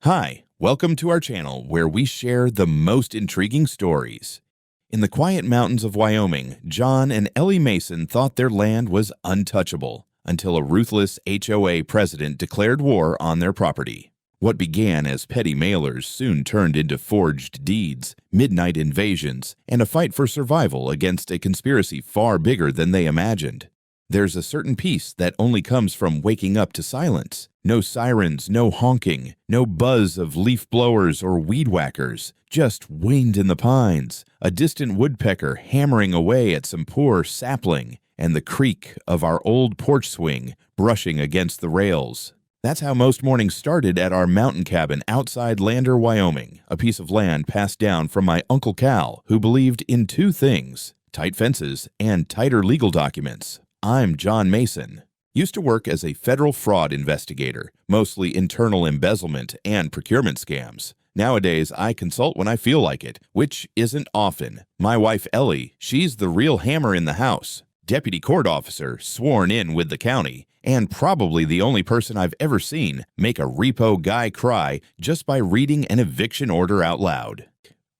Hi, welcome to our channel where we share the most intriguing stories. In the quiet mountains of Wyoming, John and Ellie Mason thought their land was untouchable until a ruthless HOA president declared war on their property. What began as petty mailers soon turned into forged deeds, midnight invasions, and a fight for survival against a conspiracy far bigger than they imagined. There's a certain peace that only comes from waking up to silence. No sirens, no honking, no buzz of leaf blowers or weed whackers, just wind in the pines, a distant woodpecker hammering away at some poor sapling, and the creak of our old porch swing brushing against the rails. That's how most mornings started at our mountain cabin outside Lander, Wyoming, a piece of land passed down from my Uncle Cal, who believed in two things: tight fences and tighter legal documents. I'm John Mason. Used to work as a federal fraud investigator, mostly internal embezzlement and procurement scams. Nowadays, I consult when I feel like it, which isn't often. My wife, Ellie, she's the real hammer in the house. Deputy court officer, sworn in with the county, and probably the only person I've ever seen make a repo guy cry just by reading an eviction order out loud.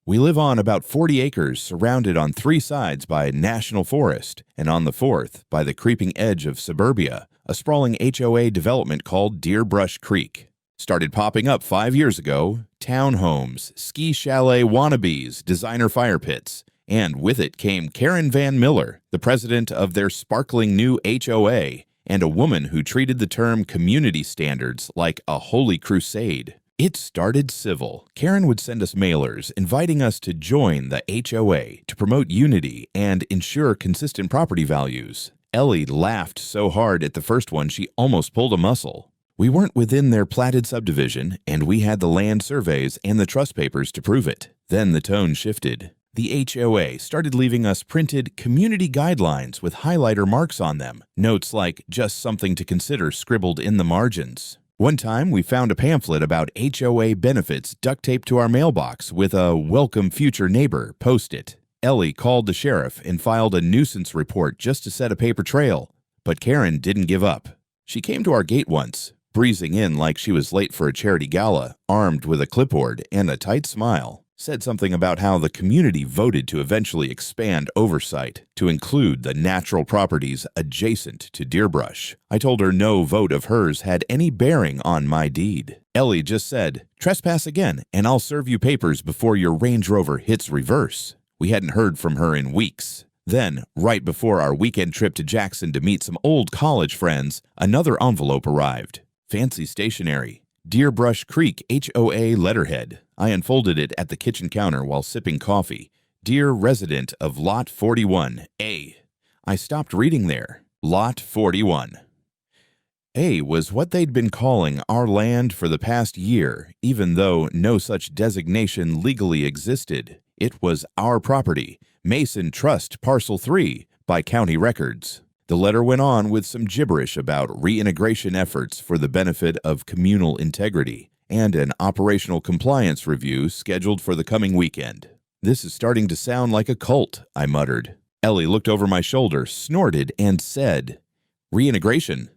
We live on about 40 acres surrounded on 3 sides by national forest, and on the 4th by the creeping edge of suburbia, a sprawling HOA development called Deer Brush Creek. Started popping up 5 years ago, townhomes, ski chalet wannabes, designer fire pits, and with it came Karen Van Miller, the president of their sparkling new HOA, and a woman who treated the term community standards like a holy crusade. It started civil. Karen would send us mailers inviting us to join the HOA to promote unity and ensure consistent property values. Ellie laughed so hard at the first one she almost pulled a muscle. We weren't within their platted subdivision, and we had the land surveys and the trust papers to prove it. Then the tone shifted. The HOA started leaving us printed community guidelines with highlighter marks on them, notes like "just something to consider" scribbled in the margins. One time, we found a pamphlet about HOA benefits duct taped to our mailbox with a "Welcome Future Neighbor" post-it. Ellie called the sheriff and filed a nuisance report just to set a paper trail. But Karen didn't give up. She came to our gate once, breezing in like she was late for a charity gala, armed with a clipboard and a tight smile. Said something about how the community voted to eventually expand oversight to include the natural properties adjacent to Deerbrush. I told her no vote of hers had any bearing on my deed. Ellie just said, "Trespass again, and I'll serve you papers before your Range Rover hits reverse." We hadn't heard from her in weeks. Then, right before our weekend trip to Jackson to meet some old college friends, another envelope arrived. Fancy stationery. Deer Brush Creek HOA letterhead. I unfolded it at the kitchen counter while sipping coffee. "Dear resident of Lot 41, A." I stopped reading there. Lot 41. A was what they'd been calling our land for the past year, even though no such designation legally existed. It was our property, Mason Trust Parcel 3, by county records. The letter went on with some gibberish about reintegration efforts for the benefit of communal integrity and an operational compliance review scheduled for the coming weekend. "This is starting to sound like a cult," I muttered. Ellie looked over my shoulder, snorted, and said, "Reintegration?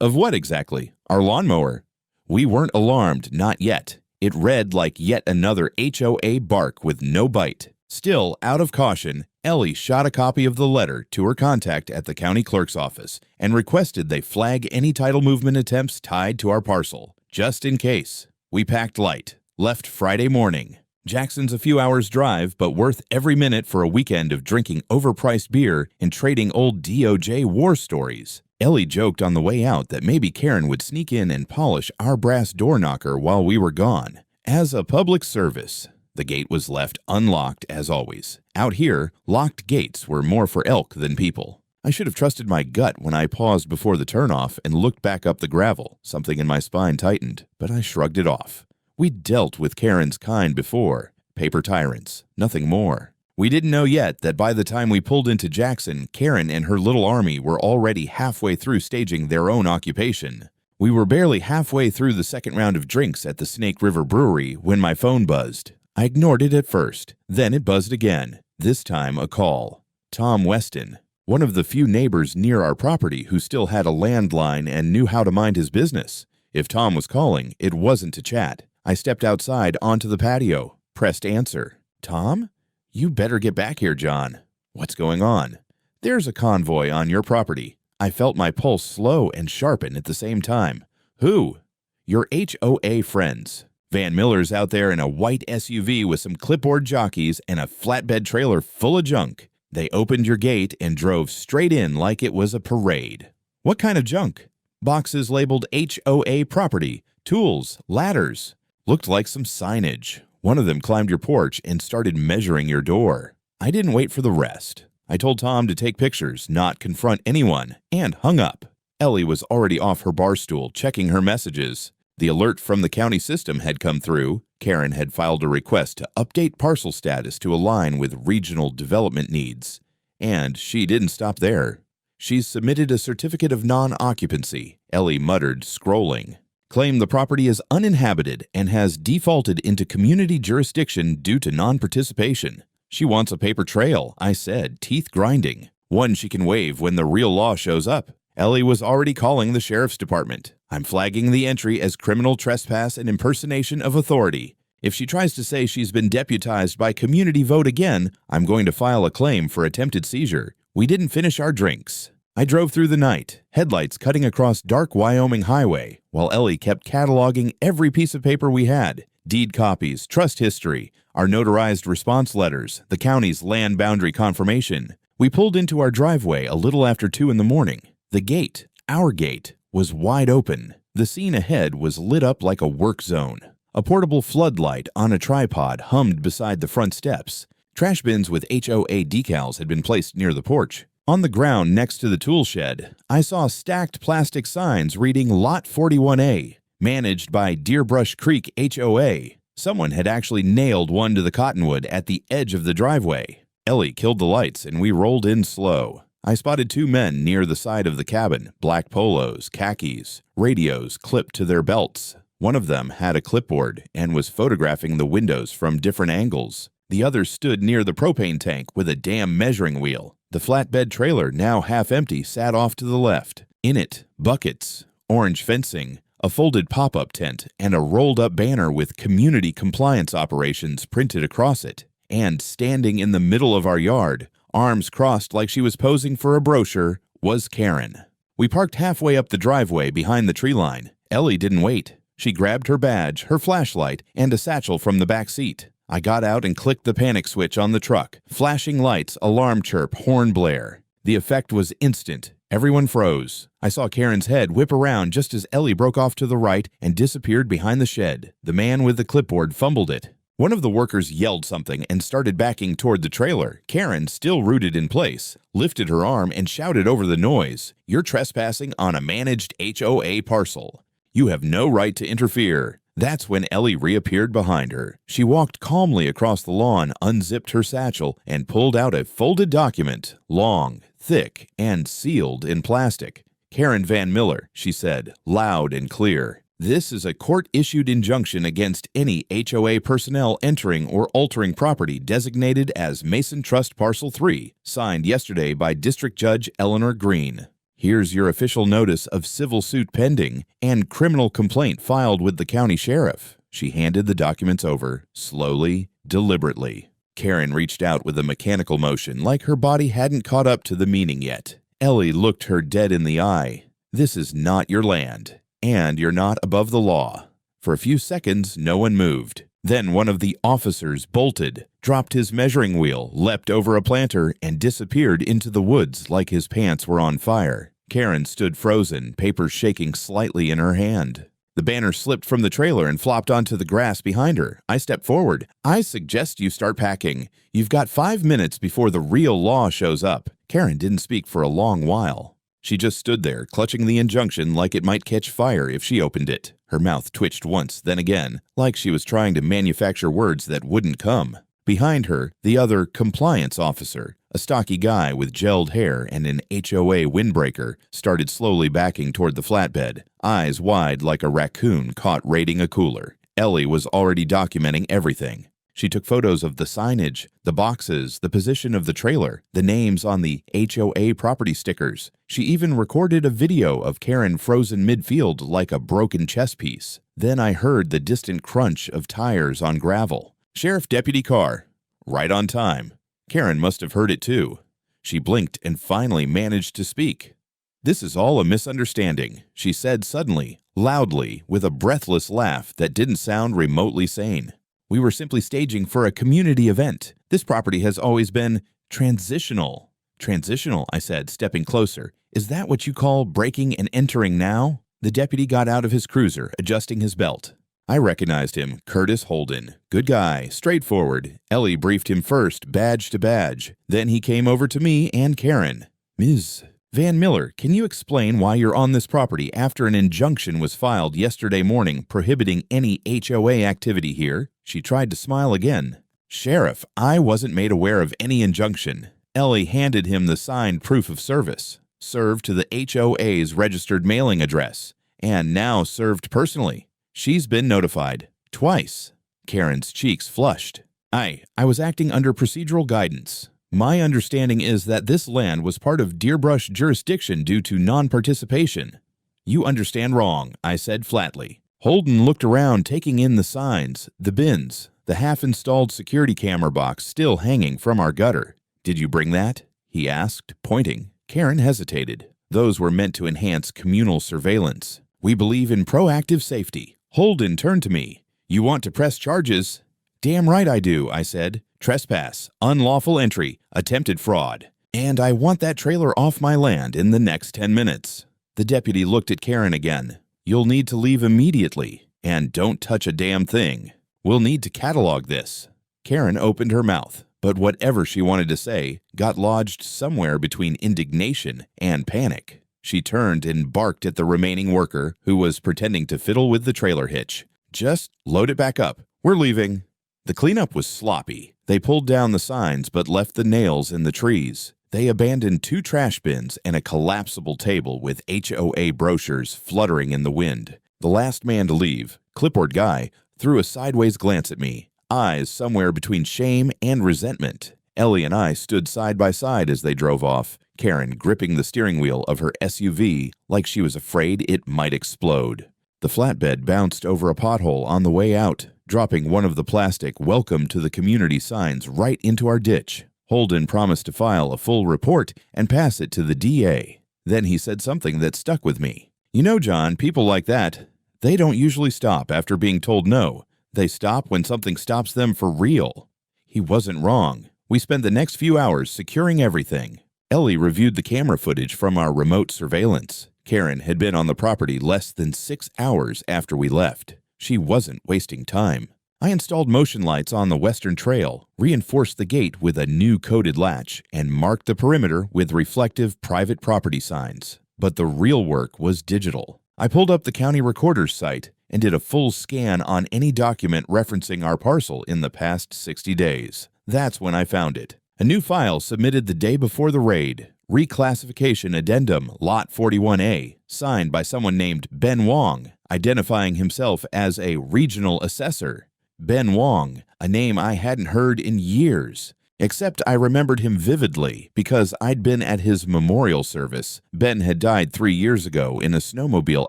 Of what exactly? Our lawnmower?" We weren't alarmed, not yet. It read like yet another HOA bark with no bite. Still, out of caution, Ellie shot a copy of the letter to her contact at the county clerk's office and requested they flag any title movement attempts tied to our parcel, just in case. We packed light, left Friday morning. Jackson's a few hours' drive, but worth every minute for a weekend of drinking overpriced beer and trading old DOJ war stories. Ellie joked on the way out that maybe Karen would sneak in and polish our brass door knocker while we were gone. As a public service. The gate was left unlocked as always. Out here, locked gates were more for elk than people. I should have trusted my gut when I paused before the turnoff and looked back up the gravel. Something in my spine tightened, but I shrugged it off. We'd dealt with Karen's kind before. Paper tyrants, nothing more. We didn't know yet that by the time we pulled into Jackson, Karen and her little army were already halfway through staging their own occupation. We were barely halfway through the second round of drinks at the Snake River Brewery when my phone buzzed. I ignored it at first. Then it buzzed again, this time a call. Tom Weston, one of the few neighbors near our property who still had a landline and knew how to mind his business. If Tom was calling, it wasn't to chat. I stepped outside onto the patio, pressed answer. Tom? You better get back here, John. What's going on? There's a convoy on your property. I felt my pulse slow and sharpen at the same time. Who? Your HOA friends. Van Miller's out there in a white SUV with some clipboard jockeys and a flatbed trailer full of junk. They opened your gate and drove straight in like it was a parade. What kind of junk? Boxes labeled HOA property, tools, ladders. Looked like some signage. One of them climbed your porch and started measuring your door. I didn't wait for the rest. I told Tom to take pictures, not confront anyone, and hung up. Ellie was already off her bar stool checking her messages. The alert from the county system had come through. Karen had filed a request to update parcel status to align with regional development needs. And she didn't stop there. She's submitted a certificate of non-occupancy, Ellie muttered, scrolling. Claimed the property is uninhabited and has defaulted into community jurisdiction due to non-participation. She wants a paper trail, I said, teeth grinding. One she can wave when the real law shows up. Ellie was already calling the sheriff's department. I'm flagging the entry as criminal trespass and impersonation of authority. If she tries to say she's been deputized by community vote again, I'm going to file a claim for attempted seizure. We didn't finish our drinks. I drove through the night, headlights cutting across dark Wyoming highway, while Ellie kept cataloging every piece of paper we had. Deed copies, trust history, our notarized response letters, the county's land boundary confirmation. We pulled into our driveway a little after 2 in the morning. The gate, our gate, was wide open. The scene ahead was lit up like a work zone. A portable floodlight on a tripod hummed beside the front steps. Trash bins with HOA decals had been placed near the porch. On the ground next to the tool shed, I saw stacked plastic signs reading Lot 41A, managed by Deerbrush Creek HOA. Someone had actually nailed one to the cottonwood at the edge of the driveway. Ellie killed the lights and we rolled in slow. I spotted 2 men near the side of the cabin, black polos, khakis, radios clipped to their belts. One of them had a clipboard and was photographing the windows from different angles. The other stood near the propane tank with a damn measuring wheel. The flatbed trailer, now half empty, sat off to the left. In it, buckets, orange fencing, a folded pop-up tent, and a rolled-up banner with community compliance operations printed across it. And standing in the middle of our yard, arms crossed like she was posing for a brochure, was Karen. We parked halfway up the driveway behind the tree line. Ellie didn't wait. She grabbed her badge, her flashlight, and a satchel from the back seat. I got out and clicked the panic switch on the truck. Flashing lights, alarm chirp, horn blare. The effect was instant. Everyone froze. I saw Karen's head whip around just as Ellie broke off to the right and disappeared behind the shed. The man with the clipboard fumbled it. One of the workers yelled something and started backing toward the trailer. Karen, still rooted in place, lifted her arm and shouted over the noise, "You're trespassing on a managed HOA parcel. You have no right to interfere." That's when Ellie reappeared behind her. She walked calmly across the lawn, unzipped her satchel, and pulled out a folded document, long, thick, and sealed in plastic. "Karen Van Miller," she said, loud and clear. "This is a court-issued injunction against any HOA personnel entering or altering property designated as Mason Trust Parcel 3, signed yesterday by District Judge Eleanor Green. Here's your official notice of civil suit pending and criminal complaint filed with the county sheriff." She handed the documents over, slowly, deliberately. Karen reached out with a mechanical motion like her body hadn't caught up to the meaning yet. Ellie looked her dead in the eye. "This is not your land, and you're not above the law." For a few seconds, no one moved. Then one of the officers bolted, dropped his measuring wheel, leapt over a planter, and disappeared into the woods like his pants were on fire. Karen stood frozen, papers shaking slightly in her hand. The banner slipped from the trailer and flopped onto the grass behind her. I stepped forward. "I suggest you start packing. You've got 5 minutes before the real law shows up." Karen didn't speak for a long while. She just stood there, clutching the injunction like it might catch fire if she opened it. Her mouth twitched once, then again, like she was trying to manufacture words that wouldn't come. Behind her, the other compliance officer, a stocky guy with gelled hair and an HOA windbreaker, started slowly backing toward the flatbed, eyes wide like a raccoon caught raiding a cooler. Ellie was already documenting everything. She took photos of the signage, the boxes, the position of the trailer, the names on the HOA property stickers. She even recorded a video of Karen frozen midfield like a broken chess piece. Then I heard the distant crunch of tires on gravel. "Sheriff Deputy car." Right on time. Karen must have heard it too. She blinked and finally managed to speak. "This is all a misunderstanding," she said suddenly, loudly, with a breathless laugh that didn't sound remotely sane. "We were simply staging for a community event. This property has always been transitional." "Transitional," I said, stepping closer. "Is that what you call breaking and entering now?" The deputy got out of his cruiser, adjusting his belt. I recognized him, Curtis Holden. Good guy, straightforward. Ellie briefed him first, badge to badge. Then he came over to me and Karen. "Ms. Van Miller, can you explain why you're on this property after an injunction was filed yesterday morning prohibiting any HOA activity here?" She tried to smile again. "Sheriff, I wasn't made aware of any injunction." Ellie handed him the signed proof of service, served to the HOA's registered mailing address, and now served personally. She's been notified. Twice. Karen's cheeks flushed. I was acting under procedural guidance. My understanding is that this land was part of Deerbrush jurisdiction due to non-participation." "You understand wrong," I said flatly. Holden looked around, taking in the signs, the bins, the half-installed security camera box still hanging from our gutter. "Did you bring that?" he asked, pointing. Karen hesitated. "Those were meant to enhance communal surveillance. We believe in proactive safety." Holden turned to me. "You want to press charges?" "Damn right I do," I said. "Trespass, unlawful entry, attempted fraud. And I want that trailer off my land in the next 10 minutes. The deputy looked at Karen again. "You'll need to leave immediately. And don't touch a damn thing. We'll need to catalog this." Karen opened her mouth, but whatever she wanted to say got lodged somewhere between indignation and panic. She turned and barked at the remaining worker, who was pretending to fiddle with the trailer hitch. "Just load it back up. We're leaving." The cleanup was sloppy. They pulled down the signs but left the nails in the trees. They abandoned 2 trash bins and a collapsible table with HOA brochures fluttering in the wind. The last man to leave, clipboard guy, threw a sideways glance at me, eyes somewhere between shame and resentment. Ellie and I stood side by side as they drove off, Karen gripping the steering wheel of her SUV like she was afraid it might explode. The flatbed bounced over a pothole on the way out, dropping one of the plastic "Welcome to the Community" signs right into our ditch. Holden promised to file a full report and pass it to the DA. Then he said something that stuck with me. "You know, John, people like that, they don't usually stop after being told no. They stop when something stops them for real." He wasn't wrong. We spent the next few hours securing everything. Ellie reviewed the camera footage from our remote surveillance. Karen had been on the property less than 6 hours after we left. She wasn't wasting time. I installed motion lights on the western trail, reinforced the gate with a new coated latch, and marked the perimeter with reflective private property signs. But the real work was digital. I pulled up the county recorder's site and did a full scan on any document referencing our parcel in the past 60 days. That's when I found it. A new file submitted the day before the raid. Reclassification Addendum Lot 41A, signed by someone named Ben Wong, identifying himself as a regional assessor. Ben Wong, a name I hadn't heard in years. Except I remembered him vividly because I'd been at his memorial service. Ben had died 3 years ago in a snowmobile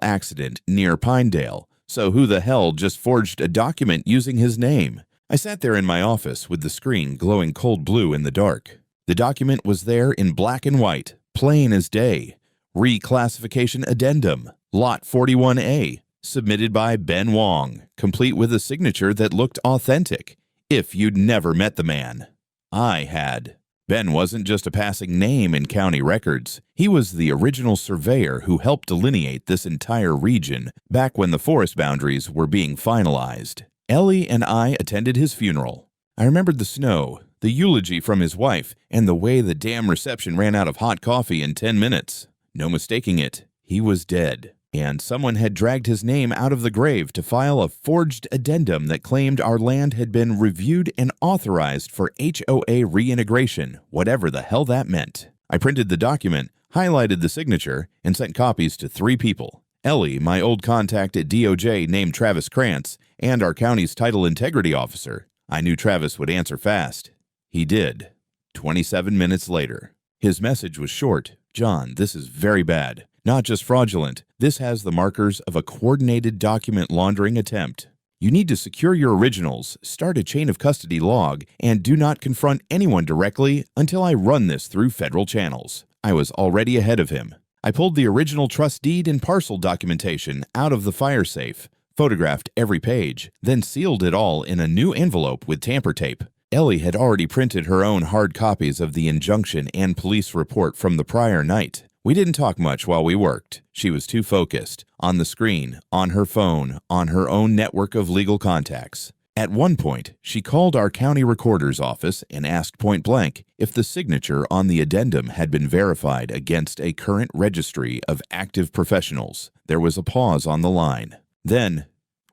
accident near Pinedale, so who the hell just forged a document using his name? I sat there in my office with the screen glowing cold blue in the dark. The document was there in black and white, plain as day. Reclassification Addendum, Lot 41A, submitted by Ben Wong, complete with a signature that looked authentic. If you'd never met the man. I had. Ben wasn't just a passing name in county records. He was the original surveyor who helped delineate this entire region back when the forest boundaries were being finalized. Ellie and I attended his funeral. I remembered the snow, the eulogy from his wife, and the way the damn reception ran out of hot coffee in 10 minutes. No mistaking it. He was dead. And someone had dragged his name out of the grave to file a forged addendum that claimed our land had been reviewed and authorized for HOA reintegration, whatever the hell that meant. I printed the document, highlighted the signature, and sent copies to 3 people. Ellie, my old contact at DOJ named Travis Krantz, and our county's title integrity officer. I knew Travis would answer fast. He did. 27 minutes later. His message was short. John, this is very bad. Not just fraudulent. This has the markers of a coordinated document laundering attempt. You need to secure your originals, start a chain of custody log, and do not confront anyone directly until I run this through federal channels. I was already ahead of him. I pulled the original trust deed and parcel documentation out of the fire safe, photographed every page, then sealed it all in a new envelope with tamper tape. Ellie had already printed her own hard copies of the injunction and police report from the prior night. We didn't talk much while we worked. She was too focused. On the screen, on her phone, on her own network of legal contacts. At one point, she called our county recorder's office and asked point blank if the signature on the addendum had been verified against a current registry of active professionals. There was a pause on the line. Then,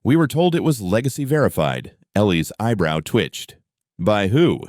we were told it was legacy verified. Ellie's eyebrow twitched. By who?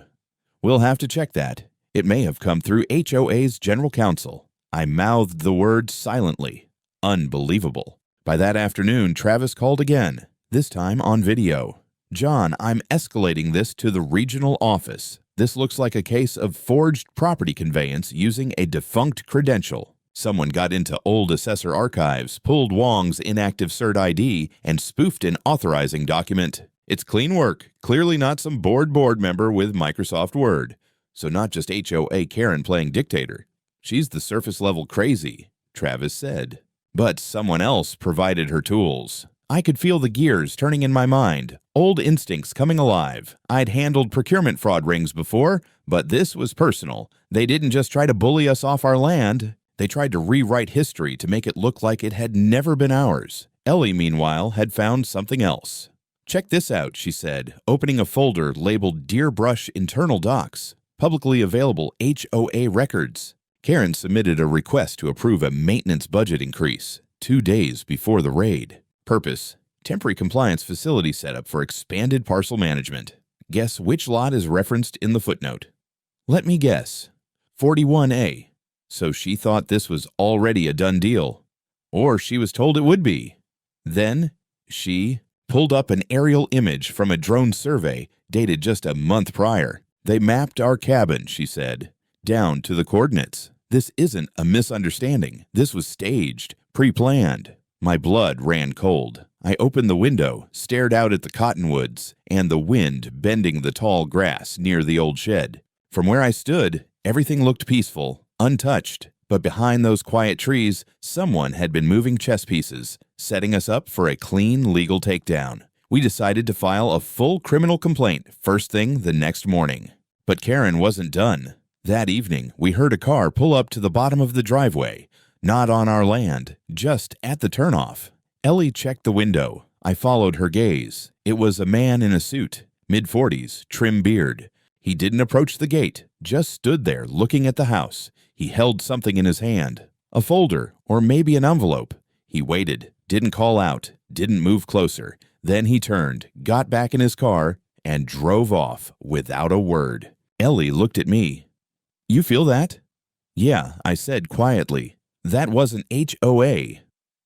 We'll have to check that. It may have come through HOA's general counsel. I mouthed the word silently. Unbelievable. By that afternoon, Travis called again, this time on video. John, I'm escalating this to the regional office. This looks like a case of forged property conveyance using a defunct credential. Someone got into old assessor archives, pulled Wong's inactive cert ID, and spoofed an authorizing document. It's clean work, clearly not some bored member with Microsoft Word. So not just HOA Karen playing dictator. She's the surface-level crazy, Travis said. But someone else provided her tools. I could feel the gears turning in my mind, old instincts coming alive. I'd handled procurement fraud rings before, but this was personal. They didn't just try to bully us off our land. They tried to rewrite history to make it look like it had never been ours. Ellie, meanwhile, had found something else. Check this out, she said, opening a folder labeled Deer Brush Internal Docs, publicly available HOA records. Karen submitted a request to approve a maintenance budget increase 2 days before the raid. Purpose: temporary compliance facility setup for expanded parcel management. Guess which lot is referenced in the footnote? Let me guess. 41A. So she thought this was already a done deal. Or she was told it would be. Then she pulled up an aerial image from a drone survey dated just a month prior. They mapped our cabin, she said, down to the coordinates. This isn't a misunderstanding. This was staged, pre-planned. My blood ran cold. I opened the window, stared out at the cottonwoods and the wind bending the tall grass near the old shed. From where I stood, everything looked peaceful, untouched. But behind those quiet trees, someone had been moving chess pieces, setting us up for a clean legal takedown. We decided to file a full criminal complaint first thing the next morning. But Karen wasn't done. That evening, we heard a car pull up to the bottom of the driveway, not on our land, just at the turnoff. Ellie checked the window. I followed her gaze. It was a man in a suit, mid-40s, trim beard. He didn't approach the gate, just stood there looking at the house. He held something in his hand, a folder or maybe an envelope. He waited, didn't call out, didn't move closer. Then he turned, got back in his car, and drove off without a word. Ellie looked at me. You feel that? Yeah, I said quietly. That was an HOA.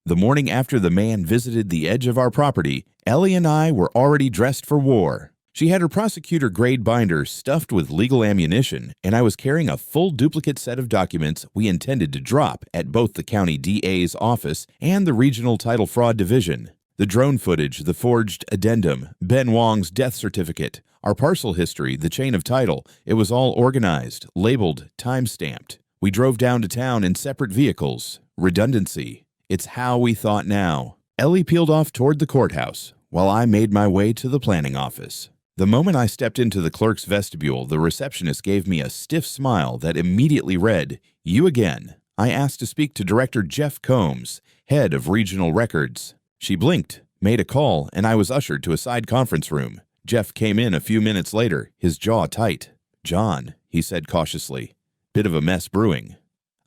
The morning after the man visited the edge of our property, Ellie and I were already dressed for war. She had her prosecutor-grade binder stuffed with legal ammunition, and I was carrying a full duplicate set of documents we intended to drop at both the county DA's office and the regional title fraud division. The drone footage, the forged addendum, Ben Wong's death certificate, our parcel history, the chain of title, it was all organized, labeled, time-stamped. We drove down to town in separate vehicles. Redundancy. It's how we thought now. Ellie peeled off toward the courthouse, while I made my way to the planning office. The moment I stepped into the clerk's vestibule, the receptionist gave me a stiff smile that immediately read, "You again." I asked to speak to Director Jeff Combs, head of regional records. She blinked, made a call, and I was ushered to a side conference room. Jeff came in a few minutes later, his jaw tight. "John," he said cautiously, "bit of a mess brewing."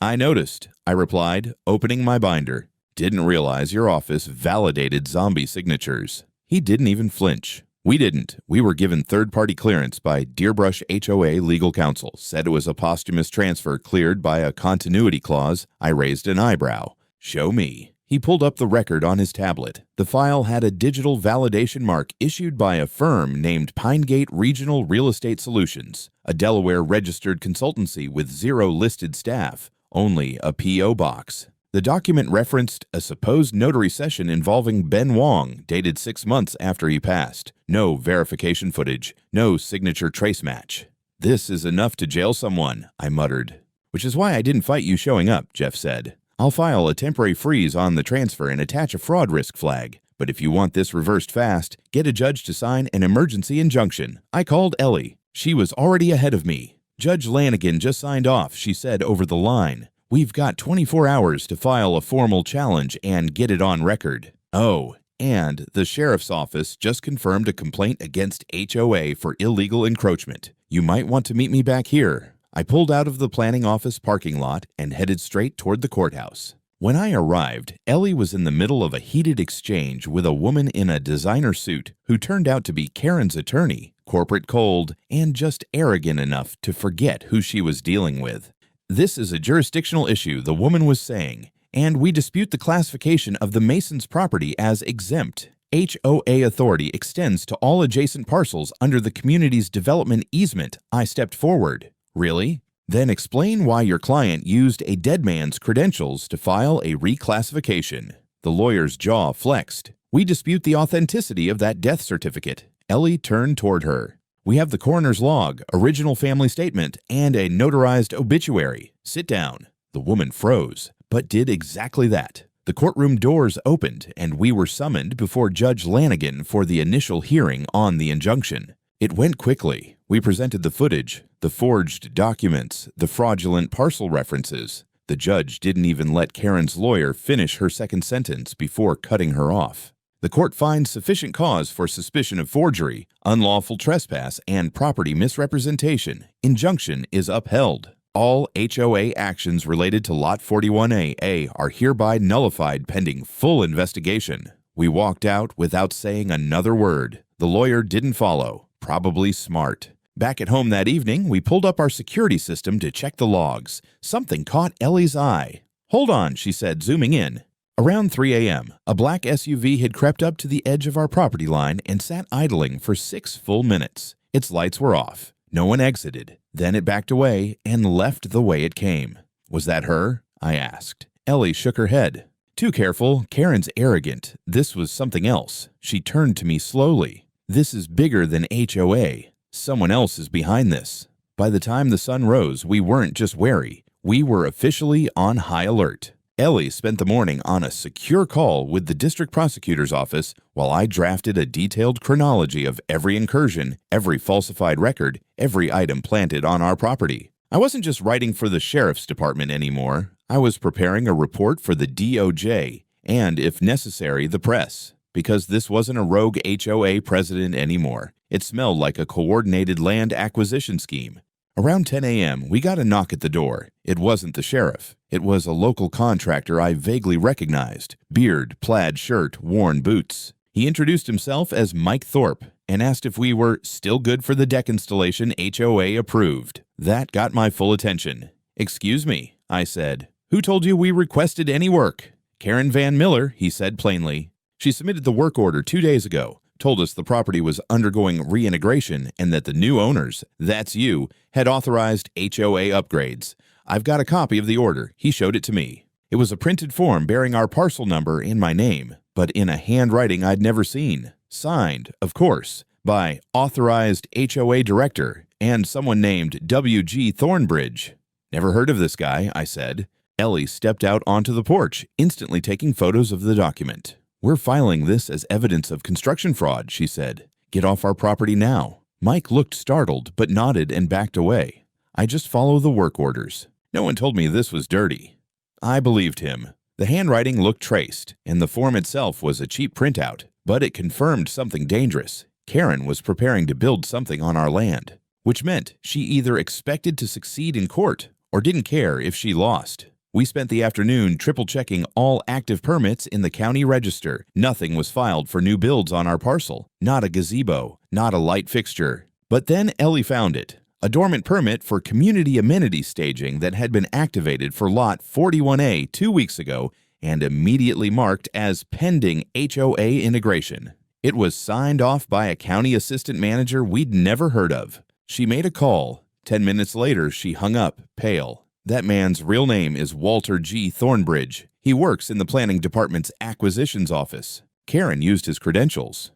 "I noticed," I replied, opening my binder. "Didn't realize your office validated zombie signatures." He didn't even flinch. We didn't. We were given third-party clearance by Deerbrush HOA legal counsel. Said it was a posthumous transfer cleared by a continuity clause. I raised an eyebrow. "Show me." He pulled up the record on his tablet. The file had a digital validation mark issued by a firm named Pinegate Regional Real Estate Solutions, a Delaware-registered consultancy with 0 listed staff, only a P.O. box. The document referenced a supposed notary session involving Ben Wong, dated 6 months after he passed. No verification footage, no signature trace match. "This is enough to jail someone," I muttered. "Which is why I didn't fight you showing up," Jeff said. "I'll file a temporary freeze on the transfer and attach a fraud risk flag. But if you want this reversed fast, get a judge to sign an emergency injunction." I called Ellie. She was already ahead of me. "Judge Lanigan just signed off," she said over the line. "We've got 24 hours to file a formal challenge and get it on record." Oh, and the sheriff's office just confirmed a complaint against HOA for illegal encroachment. "You might want to meet me back here." I pulled out of the planning office parking lot and headed straight toward the courthouse. When I arrived, Ellie was in the middle of a heated exchange with a woman in a designer suit who turned out to be Karen's attorney, corporate cold, and just arrogant enough to forget who she was dealing with. "This is a jurisdictional issue," the woman was saying, "and we dispute the classification of the Masons' property as exempt. HOA authority extends to all adjacent parcels under the community's development easement." I stepped forward. "Really? Then explain why your client used a dead man's credentials to file a reclassification." The lawyer's jaw flexed. "We dispute the authenticity of that death certificate." Ellie turned toward her. "We have the coroner's log, original family statement, and a notarized obituary. Sit down." The woman froze, but did exactly that. The courtroom doors opened, and we were summoned before Judge Lanigan for the initial hearing on the injunction. It went quickly. We presented the footage, the forged documents, the fraudulent parcel references. The judge didn't even let Karen's lawyer finish her second sentence before cutting her off. "The court finds sufficient cause for suspicion of forgery, unlawful trespass, and property misrepresentation. Injunction is upheld. All HOA actions related to Lot 41A are hereby nullified pending full investigation." We walked out without saying another word. The lawyer didn't follow. Probably smart. Back at home that evening, we pulled up our security system to check the logs. Something caught Ellie's eye. "Hold on," she said, zooming in. Around 3 a.m., a black SUV had crept up to the edge of our property line and sat idling for 6 full minutes. Its lights were off. No one exited. Then it backed away and left the way it came. "Was that her?" I asked. Ellie shook her head. "Too careful. Karen's arrogant. This was something else." She turned to me slowly. "This is bigger than HOA. Someone else is behind this." By the time the sun rose, we weren't just wary. We were officially on high alert. Ellie spent the morning on a secure call with the district prosecutor's office while I drafted a detailed chronology of every incursion, every falsified record, every item planted on our property. I wasn't just writing for the sheriff's department anymore. I was preparing a report for the DOJ and, if necessary, the press. Because this wasn't a rogue HOA president anymore. It smelled like a coordinated land acquisition scheme. Around 10 a.m., we got a knock at the door. It wasn't the sheriff. It was a local contractor I vaguely recognized. Beard, plaid shirt, worn boots. He introduced himself as Mike Thorpe and asked if we were still good for the deck installation HOA approved. That got my full attention. "Excuse me," I said. "Who told you we requested any work?" "Karen Van Miller," he said plainly. "She submitted the work order 2 days ago, told us the property was undergoing reintegration and that the new owners, that's you, had authorized HOA upgrades. I've got a copy of the order." He showed it to me. It was a printed form bearing our parcel number and my name, but in a handwriting I'd never seen. Signed, of course, by Authorized HOA Director and someone named W.G. Thornbridge. "Never heard of this guy," I said. Ellie stepped out onto the porch, instantly taking photos of the document. "We're filing this as evidence of construction fraud," she said. "Get off our property now." Mike looked startled, but nodded and backed away. "I just follow the work orders. No one told me this was dirty." I believed him. The handwriting looked traced, and the form itself was a cheap printout, but it confirmed something dangerous. Karen was preparing to build something on our land, which meant she either expected to succeed in court or didn't care if she lost. We spent the afternoon triple-checking all active permits in the county register. Nothing was filed for new builds on our parcel. Not a gazebo, not a light fixture. But then Ellie found it. A dormant permit for community amenity staging that had been activated for Lot 41A 2 weeks ago and immediately marked as pending HOA integration. It was signed off by a county assistant manager we'd never heard of. She made a call. 10 minutes later, she hung up, pale. That man's real name is Walter G. Thornbridge. He works in the planning department's acquisitions office. Karen used his credentials.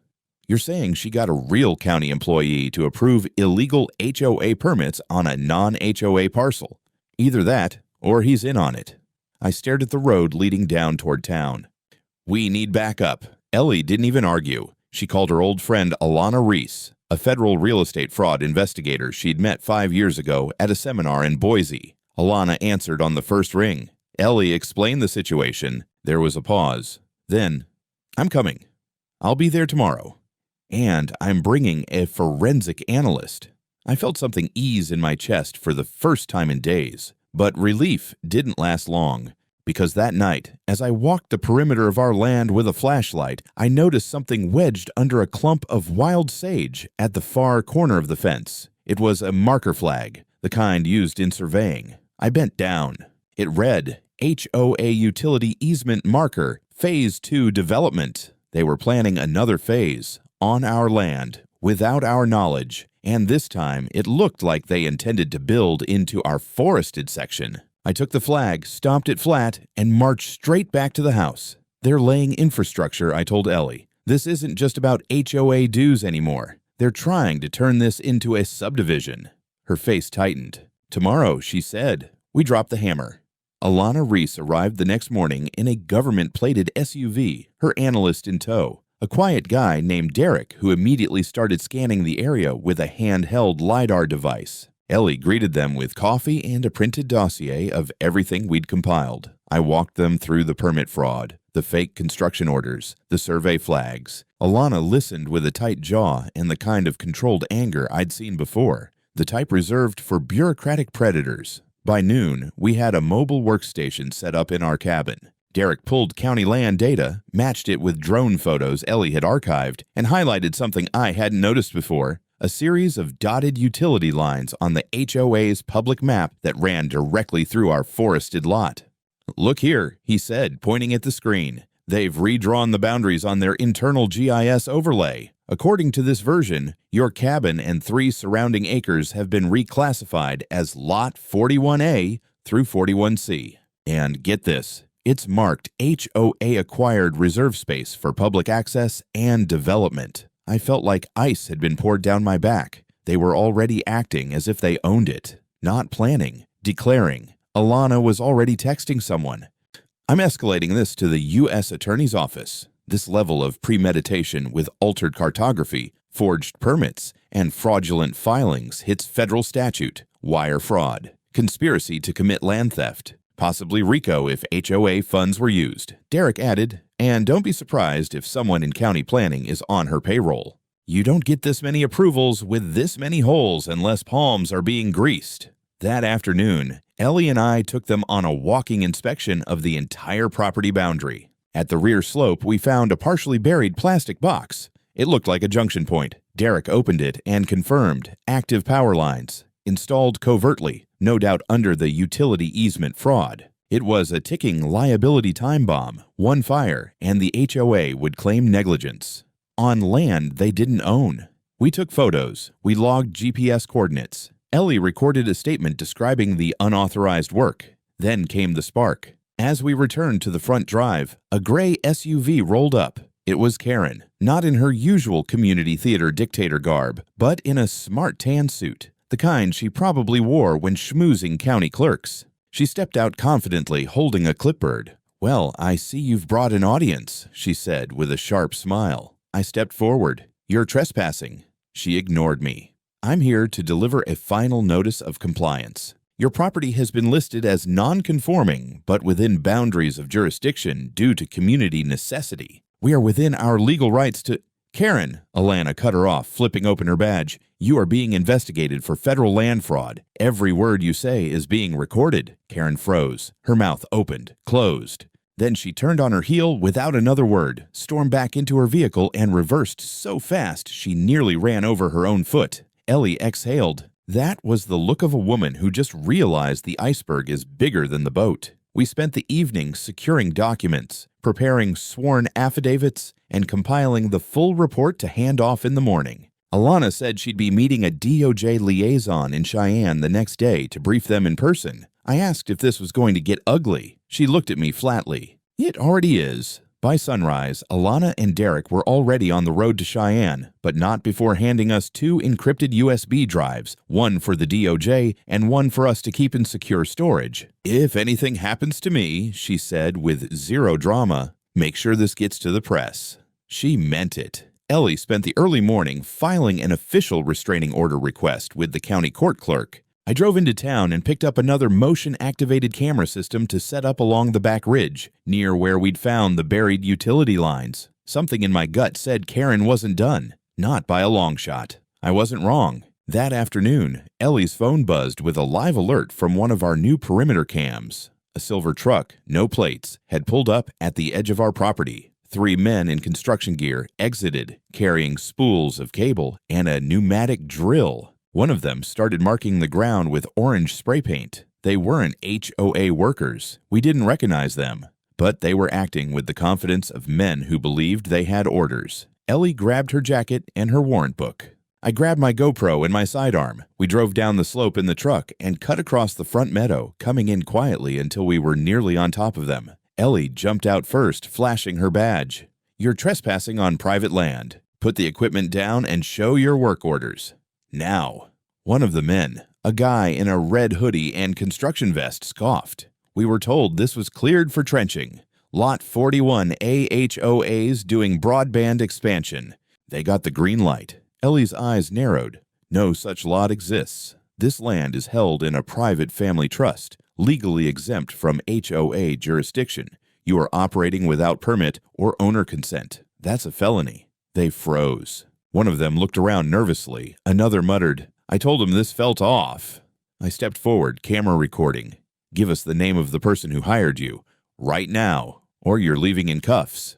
You're saying she got a real county employee to approve illegal HOA permits on a non-HOA parcel. Either that, or he's in on it. I stared at the road leading down toward town. We need backup. Ellie didn't even argue. She called her old friend Alana Reese, a federal real estate fraud investigator she'd met 5 years ago at a seminar in Boise. Alana answered on the first ring. Ellie explained the situation. There was a pause. Then, I'm coming. I'll be there tomorrow. And I'm bringing a forensic analyst. I felt something ease in my chest for the first time in days. But relief didn't last long. Because that night, as I walked the perimeter of our land with a flashlight, I noticed something wedged under a clump of wild sage at the far corner of the fence. It was a marker flag, the kind used in surveying. I bent down. It read, HOA Utility Easement Marker, Phase 2 Development. They were planning another phase, on our land, without our knowledge, and this time it looked like they intended to build into our forested section. I took the flag, stomped it flat, and marched straight back to the house. They're laying infrastructure, I told Ellie. This isn't just about HOA dues anymore. They're trying to turn this into a subdivision. Her face tightened. Tomorrow, she said. We dropped the hammer. Alana Reese arrived the next morning in a government-plated SUV, her analyst in tow. A quiet guy named Derek who immediately started scanning the area with a handheld LiDAR device. Ellie greeted them with coffee and a printed dossier of everything we'd compiled. I walked them through the permit fraud, the fake construction orders, the survey flags. Alana listened with a tight jaw and the kind of controlled anger I'd seen before, the type reserved for bureaucratic predators. By noon, we had a mobile workstation set up in our cabin. Derek pulled county land data, matched it with drone photos Ellie had archived, and highlighted something I hadn't noticed before, a series of dotted utility lines on the HOA's public map that ran directly through our forested lot. Look here, he said, pointing at the screen. They've redrawn the boundaries on their internal GIS overlay. According to this version, your cabin and 3 surrounding acres have been reclassified as Lot 41A through 41C. And get this, it's marked HOA acquired reserve space for public access and development. I felt like ice had been poured down my back. They were already acting as if they owned it, not planning, declaring. Alana was already texting someone. I'm escalating this to the U.S. Attorney's Office. This level of premeditation with altered cartography, forged permits, and fraudulent filings hits federal statute, wire fraud, conspiracy to commit land theft, possibly RICO if HOA funds were used. Derek added, and don't be surprised if someone in county planning is on her payroll. You don't get this many approvals with this many holes unless palms are being greased. That afternoon, Ellie and I took them on a walking inspection of the entire property boundary. At the rear slope, we found a partially buried plastic box. It looked like a junction point. Derek opened it and confirmed active power lines, installed covertly, no doubt under the utility easement fraud. It was a ticking liability time bomb. One fire, and the HOA would claim negligence. On land they didn't own. We took photos. We logged GPS coordinates. Ellie recorded a statement describing the unauthorized work. Then came the spark. As we returned to the front drive, a gray SUV rolled up. It was Karen, not in her usual community theater dictator garb, but in a smart tan suit, the kind she probably wore when schmoozing county clerks. She stepped out confidently, holding a clipboard. Well, I see you've brought an audience, she said with a sharp smile. I stepped forward. You're trespassing. She ignored me. I'm here to deliver a final notice of compliance. Your property has been listed as non-conforming, but within boundaries of jurisdiction due to community necessity. We are within our legal rights to— Karen, Alana cut her off, flipping open her badge. You are being investigated for federal land fraud. Every word you say is being recorded. Karen froze. Her mouth opened, closed. Then she turned on her heel without another word, stormed back into her vehicle, and reversed so fast she nearly ran over her own foot. Ellie exhaled. That was the look of a woman who just realized the iceberg is bigger than the boat. We spent the evening securing documents, preparing sworn affidavits, and compiling the full report to hand off in the morning. Alana said she'd be meeting a DOJ liaison in Cheyenne the next day to brief them in person. I asked if this was going to get ugly. She looked at me flatly. It already is. By sunrise, Alana and Derek were already on the road to Cheyenne, but not before handing us 2 encrypted USB drives, one for the DOJ and one for us to keep in secure storage. "If anything happens to me," she said with zero drama, "make sure this gets to the press." She meant it. Ellie spent the early morning filing an official restraining order request with the county court clerk. I drove into town and picked up another motion-activated camera system to set up along the back ridge, near where we'd found the buried utility lines. Something in my gut said Karen wasn't done. Not by a long shot. I wasn't wrong. That afternoon, Ellie's phone buzzed with a live alert from one of our new perimeter cams. A silver truck, no plates, had pulled up at the edge of our property. 3 men in construction gear exited, carrying spools of cable and a pneumatic drill. One of them started marking the ground with orange spray paint. They weren't HOA workers. We didn't recognize them. But they were acting with the confidence of men who believed they had orders. Ellie grabbed her jacket and her warrant book. I grabbed my GoPro and my sidearm. We drove down the slope in the truck and cut across the front meadow, coming in quietly until we were nearly on top of them. Ellie jumped out first, flashing her badge. "You're trespassing on private land. Put the equipment down and show your work orders. Now." One of the men, a guy in a red hoodie and construction vest, scoffed. We were told this was cleared for trenching. Lot 41 HOAs doing broadband expansion. They got the green light. Ellie's eyes narrowed. No such lot exists. This land is held in a private family trust, legally exempt from HOA jurisdiction. You are operating without permit or owner consent. That's a felony. They froze. One of them looked around nervously. Another muttered, "I told him this felt off." I stepped forward, camera recording. "Give us the name of the person who hired you. Right now, or you're leaving in cuffs."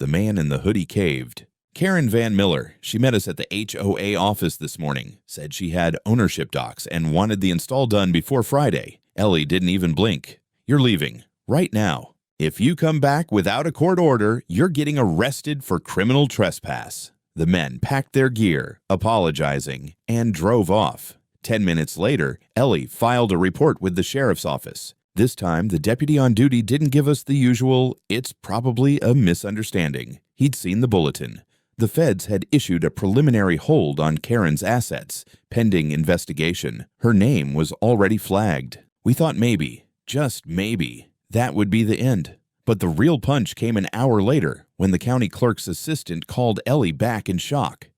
The man in the hoodie caved. "Karen Van Miller. She met us at the HOA office this morning. Said she had ownership docs and wanted the install done before Friday." Ellie didn't even blink. "You're leaving. Right now. If you come back without a court order, you're getting arrested for criminal trespass." The men packed their gear, apologizing, and drove off. 10 minutes later, Ellie filed a report with the sheriff's office. This time, the deputy on duty didn't give us the usual, "It's probably a misunderstanding." He'd seen the bulletin. The feds had issued a preliminary hold on Karen's assets, pending investigation. Her name was already flagged. We thought maybe, just maybe, that would be the end. But the real punch came an hour later when the county clerk's assistant called Ellie back in shock.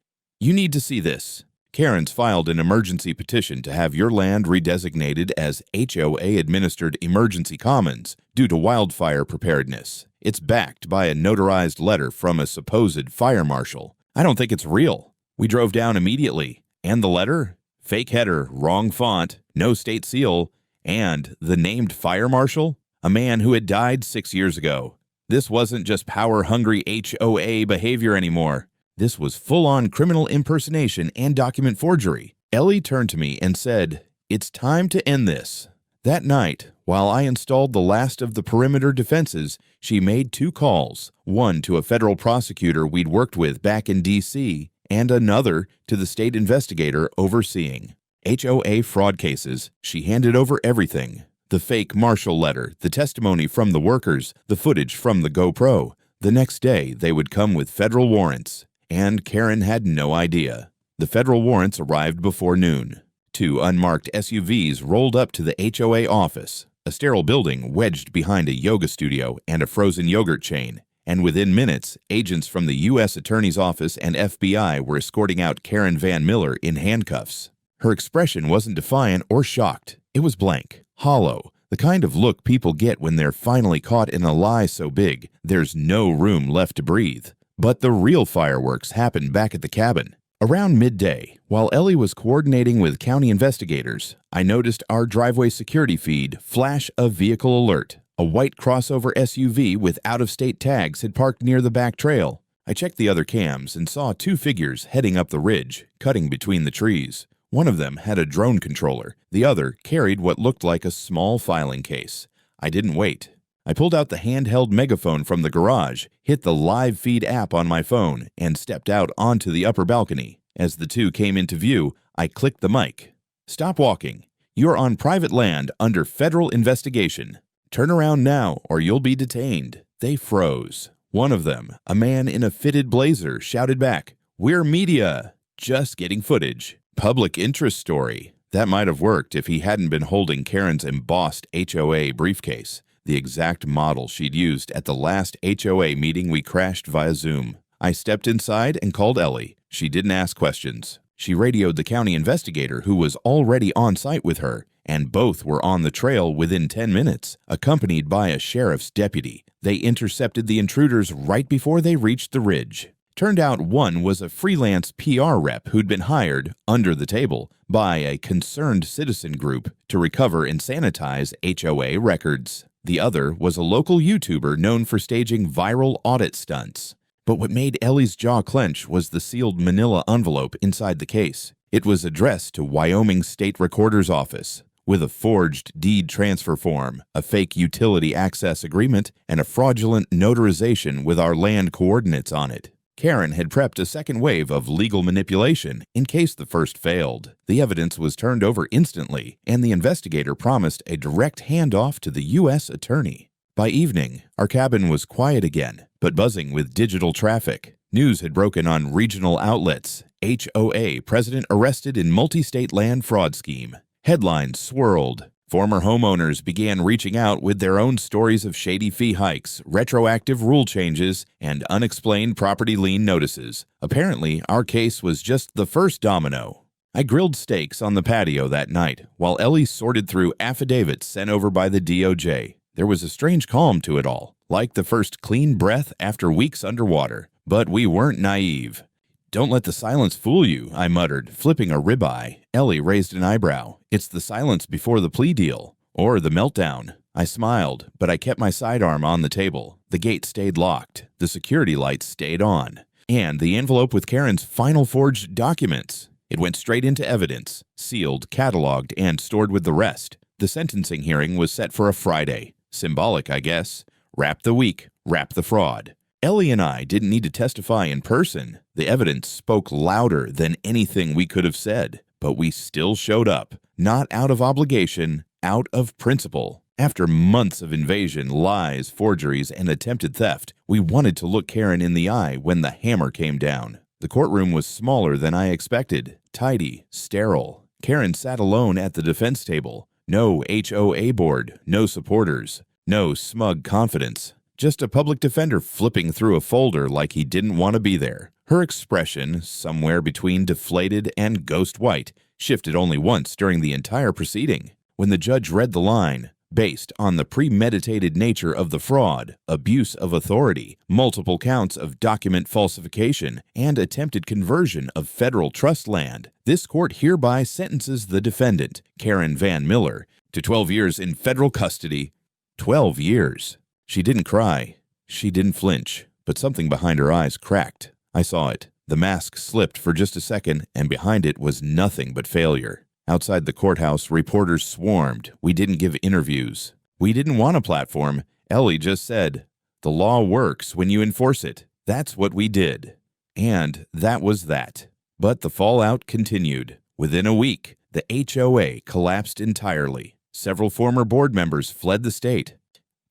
"You need to see this. Karen's filed an emergency petition to have your land redesignated as HOA-administered emergency commons due to wildfire preparedness. It's backed by a notarized letter from a supposed fire marshal. I don't think it's real." We drove down immediately. And the letter? Fake header, wrong font, no state seal, and the named fire marshal? A man who had died 6 years ago. This wasn't just power-hungry HOA behavior anymore. This was full-on criminal impersonation and document forgery. Ellie turned to me and said, "It's time to end this." That night, while I installed the last of the perimeter defenses, she made 2 calls, one to a federal prosecutor we'd worked with back in D.C., and another to the state investigator overseeing HOA fraud cases. She handed over everything. The fake marshal letter, the testimony from the workers, the footage from the GoPro. The next day, they would come with federal warrants. And Karen had no idea. The federal warrants arrived before noon. 2 unmarked SUVs rolled up to the HOA office, a sterile building wedged behind a yoga studio and a frozen yogurt chain. And within minutes, agents from the U.S. Attorney's Office and FBI were escorting out Karen Van Miller in handcuffs. Her expression wasn't defiant or shocked. It was blank. Hollow, the kind of look people get when they're finally caught in a lie so big there's no room left to breathe. But the real fireworks happened back at the cabin. Around midday, while Ellie was coordinating with county investigators, I noticed our driveway security feed flash a vehicle alert. A white crossover SUV with out-of-state tags had parked near the back trail. I checked the other cams and saw 2 figures heading up the ridge, cutting between the trees. One of them had a drone controller. The other carried what looked like a small filing case. I didn't wait. I pulled out the handheld megaphone from the garage, hit the live feed app on my phone, and stepped out onto the upper balcony. As the two came into view, I clicked the mic. "Stop walking. You're on private land under federal investigation. Turn around now or you'll be detained." They froze. One of them, a man in a fitted blazer, shouted back, "We're media. Just getting footage. Public interest story." That might have worked if he hadn't been holding Karen's embossed HOA briefcase, the exact model she'd used at the last HOA meeting we crashed via Zoom. I stepped inside and called Ellie. She didn't ask questions. She radioed the county investigator who was already on site with her, and both were on the trail within 10 minutes, accompanied by a sheriff's deputy. They intercepted the intruders right before they reached the ridge. Turned out one was a freelance PR rep who'd been hired, under the table, by a concerned citizen group to recover and sanitize HOA records. The other was a local YouTuber known for staging viral audit stunts. But what made Ellie's jaw clench was the sealed manila envelope inside the case. It was addressed to Wyoming State Recorder's Office, with a forged deed transfer form, a fake utility access agreement, and a fraudulent notarization with our land coordinates on it. Karen had prepped a second wave of legal manipulation in case the first failed. The evidence was turned over instantly, and the investigator promised a direct handoff to the U.S. attorney. By evening, our cabin was quiet again, but buzzing with digital traffic. News had broken on regional outlets. HOA president arrested in multi-state land fraud scheme. Headlines swirled. Former homeowners began reaching out with their own stories of shady fee hikes, retroactive rule changes, and unexplained property lien notices. Apparently, our case was just the first domino. I grilled steaks on the patio that night, while Ellie sorted through affidavits sent over by the DOJ. There was a strange calm to it all, like the first clean breath after weeks underwater. But we weren't naive. "Don't let the silence fool you," I muttered, flipping a ribeye. Ellie raised an eyebrow. "It's the silence before the plea deal. Or the meltdown." I smiled, but I kept my sidearm on the table. The gate stayed locked. The security lights stayed on. And the envelope with Karen's final forged documents. It went straight into evidence, sealed, cataloged, and stored with the rest. The sentencing hearing was set for a Friday. Symbolic, I guess. Wrap the week, wrap the fraud. Ellie and I didn't need to testify in person. The evidence spoke louder than anything we could have said, but we still showed up, not out of obligation, out of principle. After months of invasion, lies, forgeries, and attempted theft, we wanted to look Karen in the eye when the hammer came down. The courtroom was smaller than I expected, tidy, sterile. Karen sat alone at the defense table. No HOA board, no supporters, no smug confidence. Just a public defender flipping through a folder like he didn't want to be there. Her expression, somewhere between deflated and ghost white, shifted only once during the entire proceeding. When the judge read the line, based on the premeditated nature of the fraud, abuse of authority, multiple counts of document falsification, and attempted conversion of federal trust land, this court hereby sentences the defendant, Karen Van Miller, to 12 years in federal custody. 12 years. She didn't cry. She didn't flinch, but something behind her eyes cracked. I saw it. The mask slipped for just a second, and behind it was nothing but failure. Outside the courthouse, reporters swarmed. We didn't give interviews. We didn't want a platform. Ellie just said, "The law works when you enforce it." That's what we did. And that was that. But the fallout continued. Within a week, the HOA collapsed entirely. Several former board members fled the state.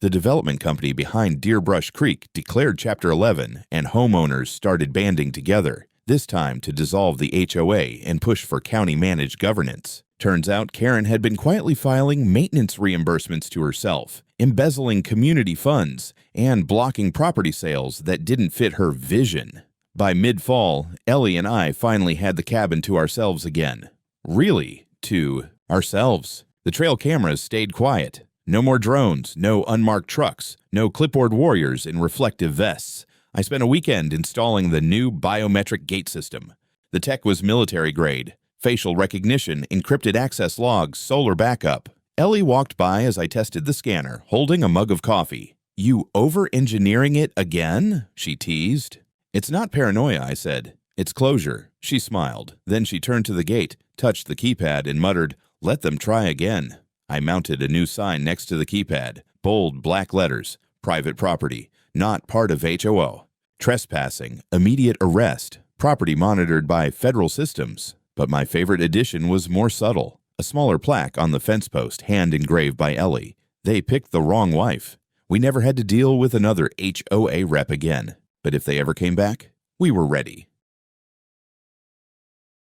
The development company behind Deer Brush Creek declared Chapter 11, and homeowners started banding together, this time to dissolve the HOA and push for county-managed governance. Turns out Karen had been quietly filing maintenance reimbursements to herself, embezzling community funds, and blocking property sales that didn't fit her vision. By mid-fall, Ellie and I finally had the cabin to ourselves again. Really, to ourselves. The trail cameras stayed quiet. No more drones, no unmarked trucks, no clipboard warriors in reflective vests. I spent a weekend installing the new biometric gate system. The tech was military grade. Facial recognition, encrypted access logs, solar backup. Ellie walked by as I tested the scanner, holding a mug of coffee. "You over-engineering it again?" she teased. "It's not paranoia," I said. "It's closure." She smiled. Then she turned to the gate, touched the keypad, and muttered, "Let them try again." I mounted a new sign next to the keypad. Bold black letters, private property, not part of HOA. Trespassing, immediate arrest, property monitored by federal systems. But my favorite addition was more subtle. A smaller plaque on the fence post, hand engraved by Ellie. They picked the wrong wife. We never had to deal with another HOA rep again. But if they ever came back, we were ready.